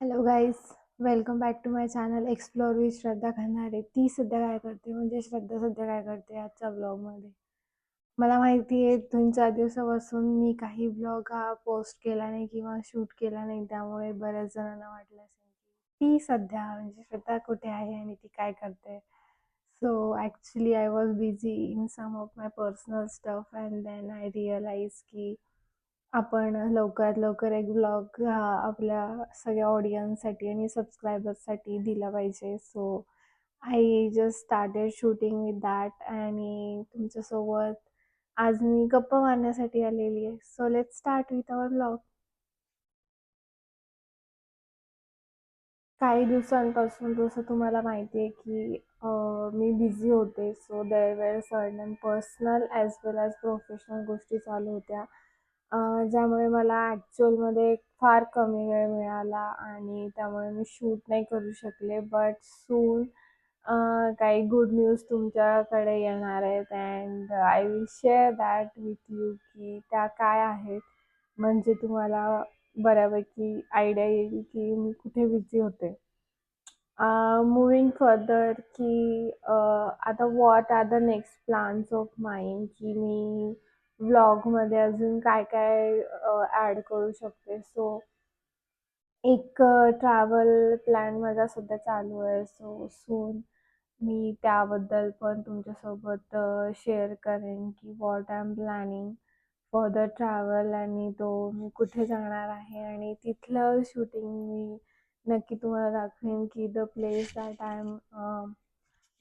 Hello guys, welcome back to my channel explore with Shraddha Khandare. ती सध्या काय करते म्हणजे श्रद्धा सध्या काय करते आजच्या ब्लॉगमध्ये. मला माहिती आहे 2-4 दिवसापासून मी काही ब्लॉग हा पोस्ट केला नाही किंवा शूट केला नाही, त्यामुळे बऱ्याच जणांना वाटलं असेल की ती सध्या म्हणजे श्रद्धा कुठे आहे आणि ती काय करते. So actually I was busy in some of my personal stuff and then I realize की आपण लवकरात लवकर एक ब्लॉग हा आपल्या सगळ्या ऑडियन्ससाठी आणि सबस्क्रायबर्ससाठी दिला पाहिजे. So I just started shooting with that आणि तुमच्यासोबत आज मी गप्पा मारण्यासाठी आलेली आहे. So let's start with our blog. काही दिवसांपासून जसं तुम्हाला माहिती आहे की मी बिझी होते. So there were certain personal as well as professional गोष्टी चालू होत्या, ज्यामुळे मला ॲक्च्युअलमध्ये फार कमी वेळ मिळाला आणि त्यामुळे मी शूट नाही करू शकले. बट सून काही गुड न्यूज तुमच्याकडे येणार आहेत and I will share that with you की त्या काय आहेत, म्हणजे तुम्हाला बऱ्यापैकी आयडिया येईल की मी कुठे बिझी होते. मूव्हिंग फर्दर की आता what are the next plans of mind, की मी व्लॉगमध्ये अजून काय काय ॲड करू शकते. सो एक ट्रॅव्हल प्लॅन माझा सध्या चालू आहे. सो सून मी त्याबद्दल पण तुमच्यासोबत शेअर करेन की what I am planning for the travel आणि तो मी कुठे जाणार आहे आणि तिथलं शूटिंग मी नक्की तुम्हाला दाखवेन की the place that I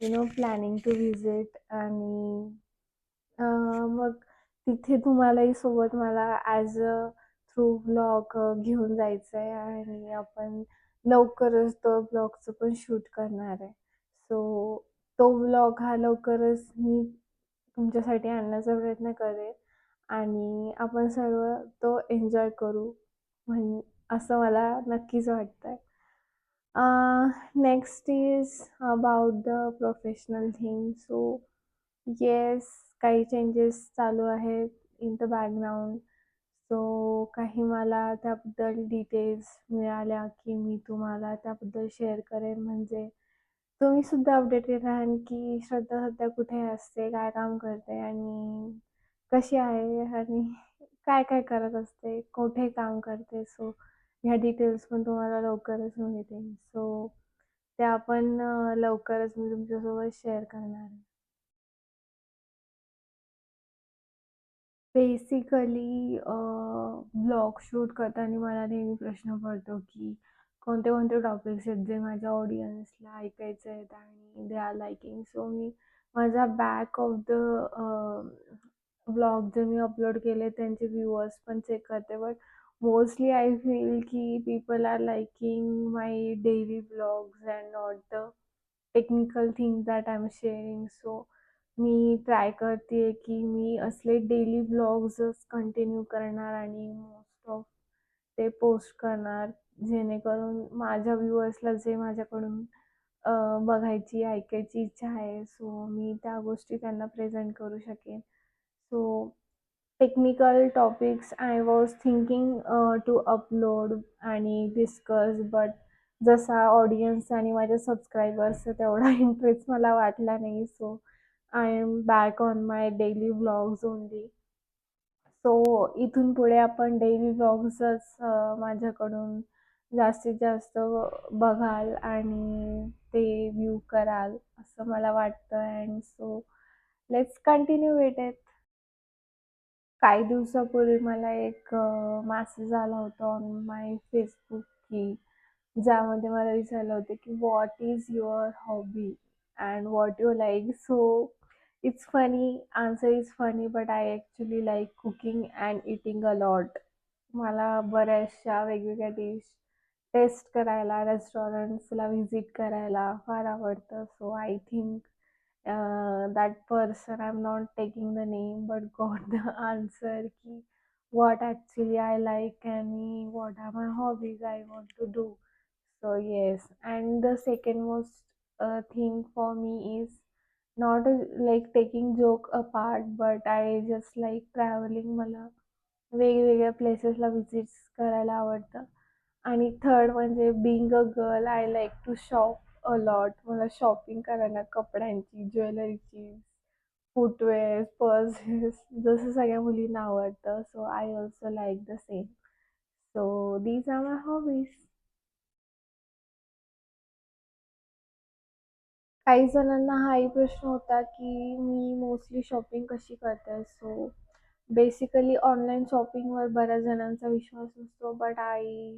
am planning to visit. आणि मग तिथे तुम्हालाही सोबत मला ॲज अ थ्रू ब्लॉग घेऊन जायचं आहे आणि आपण लवकरच तो ब्लॉगचं पण शूट करणार आहे. सो तो ब्लॉग हा लवकरच मी तुमच्यासाठी आणण्याचा प्रयत्न करेन आणि आपण सर्व तो एन्जॉय करू, म्हण असं मला नक्कीच वाटतंय. Next is about the professional thing. So yes, काही चेंजेस चालू आहेत इन द बॅकग्राऊंड. सो काही मला त्याबद्दल डिटेल्स मिळाल्या की मी तुम्हाला त्याबद्दल शेअर करेन, म्हणजे तुम्ही सुद्धा अपडेटेड राहाल की श्रद्धा सध्या कुठे असते, काय काम करते आणि कशी आहे आणि काय काय करत असते, कुठे काम करते. सो ह्या डिटेल्स पण तुम्हाला लवकरच मिळतील. सो त्या पण लवकरच मी तुमच्यासोबत शेअर करणार आहे. बेसिकली ब्लॉग शूट करताना मला नेहमी प्रश्न पडतो की कोणते कोणते टॉपिक्स आहेत जे माझ्या ऑडियन्सला ऐकायचे आहेत आणि दे आर लाइकिंग. सो मी माझा बॅक ऑफ द ब्लॉग जे मी अपलोड केले त्यांचे व्ह्यूअर्स पण चेक करते. बट मोस्टली आय फील की people are liking my daily blogs and not the technical things that I am sharing. So मी try करते की मी असले डेली व्लॉग्सच कंटिन्यू करणार आणि मोस्ट ऑफ ते पोस्ट करणार, जेणेकरून माझ्या व्ह्युअर्सला जे माझ्याकडून बघायची ऐकायची इच्छा आहे, सो मी त्या गोष्टी त्यांना प्रेझेंट करू शकेन. So technical topics I was thinking to upload आणि डिस्कस, बट जसा ऑडियन्स आणि माझ्या सबस्क्रायबर्सचा तेवढा इंटरेस्ट मला वाटला नाही. So I am back on my daily vlogs only. So इथून पुढे आपण डेली व्लॉग्सच माझ्याकडून जास्तीत जास्त बघाल आणि ते व्ह्यू कराल असं मला वाटतं. And so let's continue with it. काही दिवसापूर्वी मला एक मेसेज आला होता ऑन माय फेसबुक की ज्यामध्ये मला विचारलं होतं की what is your hobby and what you like. So it's funny, answer is funny, but I actually like cooking and eating a lot. मला बऱ्याचशा वेगवेगळ्या डिश टेस्ट करायला, रेस्टॉरंट्सला व्हिजिट करायला फार आवडतं. So I think that person, I'm not taking the name, but got the answer ki what actually I like and what are my hobbies I want to do. So yes, and the second most thing for me is not like taking joke apart, but I just like traveling. मला वेगवेगळ्या प्लेसेसला visits करायला आवडतं आणि third म्हणजे being a girl I like to shop a lot. मला shopping करायला कपड्यांची, ज्वेलरीची, फुटवेअर, पर्सेस जसं सगळ्या मुलींना आवडतं. So I also like the same. So these are my hobbies. काही जणांना हाही प्रश्न होता की मी मोस्टली शॉपिंग कशी करते. सो बेसिकली ऑनलाईन शॉपिंगवर बऱ्याच जणांचा विश्वास नसतो, but I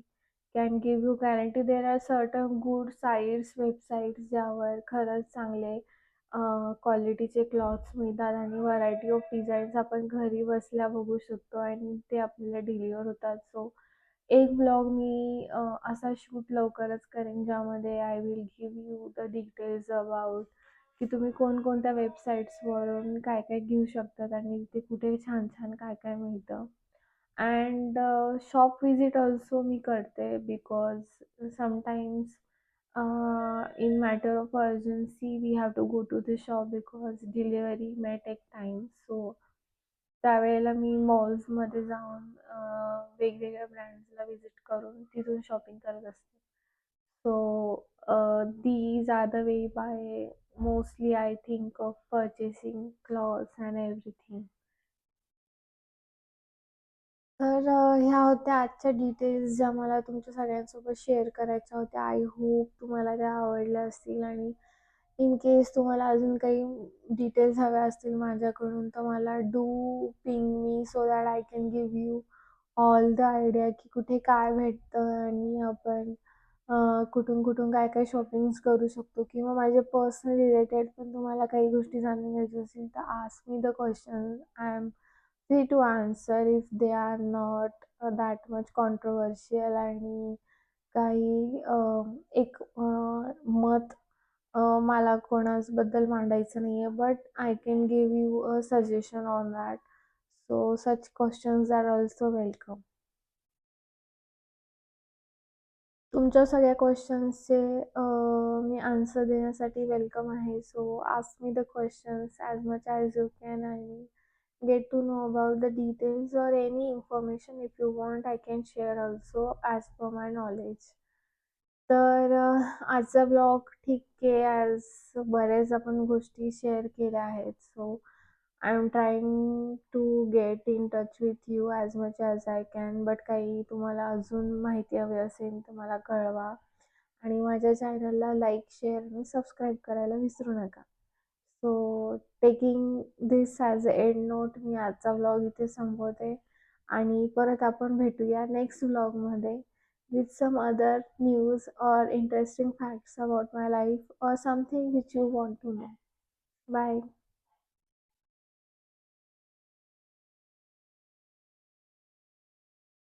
can give you guarantee there are certain good sites, websites ज्यावर खरंच चांगले क्वालिटीचे क्लॉथ्स मिळतात आणि व्हरायटी ऑफ डिझाईन्स आपण घरी बसल्या बघू शकतो आणि ते आपल्याला डिलिव्हर होतात. सो एक ब्लॉग मी असा शूट लवकरच करेन ज्यामध्ये I will give you the details about की तुम्ही कोणकोणत्या वेबसाईट्सवरून काय काय घेऊ शकतात आणि ते कुठे छान छान काय काय मिळतं. अँड शॉप विजिट ऑल्सो मी करते because sometimes in matter of urgency we have to go to the shop because delivery may take time. So त्यावेळेला मी मॉल्समध्ये जाऊन वेगवेगळ्या ब्रँड्सला व्हिजिट करून तिथून शॉपिंग करत असते. So these are the way by mostly I think of purchasing clothes and everything. तर ह्या होत्या आजच्या डिटेल्स ज्या मला तुमच्या सगळ्यांसोबत शेअर करायच्या होत्या. आय होप तुम्हाला त्या आवडल्या असतील आणि इन केस तुम्हाला अजून काही डिटेल्स हव्या असतील माझ्याकडून तर मला do ping me so that I can give you all the idea की कुठे काय भेटतं आणि आपण कुठून कुठून काय काय शॉपिंग्स करू शकतो किंवा माझे पर्सनल रिलेटेड पण तुम्हाला काही गोष्टी जाणून घ्यायच्या असतील तर ask me the question. I am free to answer if they are not that much controversial आणि काही एक मत मला कोणाबद्दल मांडायचं नाही आहे, but I can give you a suggestion on that. So such questions are also welcome. तुमच्या सगळ्या क्वेश्चन्सचे मी आन्सर देण्यासाठी वेलकम आहे. So ask me the questions as much as you can आणि get to know about the details or any information if you want I can share also as per my knowledge. तर आजचा blog ठीक आहे as बऱ्याच आपण गोष्टी share केल्या आहेत. So I am trying to get in touch with you as much as I can. But काही तुम्हाला अजून माहिती हवी असेल तर मला कळवा आणि माझ्या चॅनलला लाईक, शेअर आणि सबस्क्राईब करायला विसरू नका. So taking this as a end note मी आजचा व्लॉग इथे संपवते आणि परत आपण भेटूया नेक्स्ट व्लॉगमध्ये with some other news or interesting facts about my life or something which you want to know. Bye.